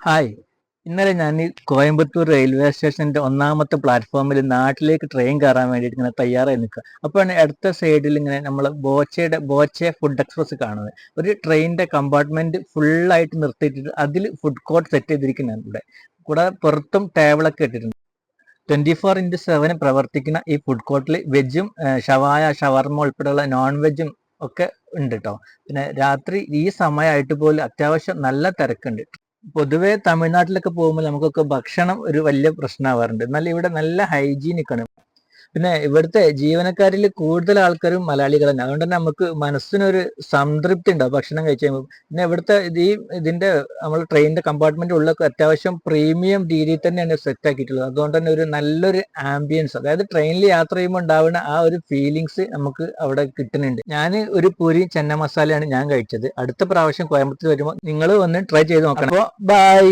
Hi. ഇന്നലെ ഞാൻ ഈ കോയമ്പത്തൂർ റെയിൽവേ സ്റ്റേഷന്റെ ഒന്നാമത്തെ പ്ലാറ്റ്ഫോമിൽ നാട്ടിലേക്ക് ട്രെയിൻ കയറാൻ വേണ്ടിയിട്ട് ഇങ്ങനെ തയ്യാറായി നിൽക്കുക. അപ്പോഴാണ് അടുത്ത സൈഡിൽ ഇങ്ങനെ നമ്മൾ ബോച്ചെ ഫുഡ് എക്സ്പ്രസ് കാണുന്നത്. ഒരു ട്രെയിനിന്റെ കമ്പാർട്ട്മെന്റ് ഫുള്ളായിട്ട് നിർത്തിയിട്ടിട്ട് അതിൽ ഫുഡ് കോർട്ട് സെറ്റ് ചെയ്തിരിക്കുന്നതാണ് ഇവിടെ. കൂടാതെ പുറത്തും ടേബിളൊക്കെ ഇട്ടിട്ടുണ്ട്. 24x7 പ്രവർത്തിക്കുന്ന ഈ ഫുഡ് കോർട്ടിൽ വെജും ഷവായ ഷവർമ ഉൾപ്പെടെയുള്ള നോൺ വെജും ഒക്കെ ഉണ്ട് കേട്ടോ. പിന്നെ രാത്രി ഈ സമയമായിട്ട് പോലും അത്യാവശ്യം നല്ല തിരക്കുണ്ട്. പൊതുവെ തമിഴ്നാട്ടിലൊക്കെ പോകുമ്പോൾ നമുക്കൊക്കെ ഭക്ഷണം ഒരു വലിയ പ്രശ്നമാവാറുണ്ട്. എന്നാൽ ഇവിടെ നല്ല ഹൈജീനിക് ആണ്. പിന്നെ ഇവിടുത്തെ ജീവനക്കാരിൽ കൂടുതൽ ആൾക്കാരും മലയാളികൾ തന്നെ. അതുകൊണ്ട് തന്നെ നമുക്ക് മനസ്സിനൊരു സംതൃപ്തി ഉണ്ടാവും ഭക്ഷണം കഴിച്ച് കഴിയുമ്പോൾ. പിന്നെ ഇവിടുത്തെ ഇതിന്റെ നമ്മൾ ട്രെയിനിന്റെ കമ്പാർട്ട്മെന്റ് ഉള്ളൊക്കെ അത്യാവശ്യം പ്രീമിയം രീതിയിൽ തന്നെയാണ് സെറ്റ് ആക്കിയിട്ടുള്ളത്. അതുകൊണ്ട് തന്നെ ഒരു നല്ലൊരു ആംബിയൻസ്, അതായത് ട്രെയിനിൽ യാത്ര ചെയ്യുമ്പോൾ ഉണ്ടാവുന്ന ആ ഒരു ഫീലിങ്സ് നമുക്ക് അവിടെ കിട്ടുന്നുണ്ട്. ഞാൻ ഒരു പൂരി ചെന്ന മസാലയാണ് ഞാൻ കഴിച്ചത്. അടുത്ത പ്രാവശ്യം കോയമ്പത്തൂർ വരുമ്പോൾ നിങ്ങൾ വന്ന് ട്രൈ ചെയ്ത് നോക്കണം. അപ്പോൾ ബൈ.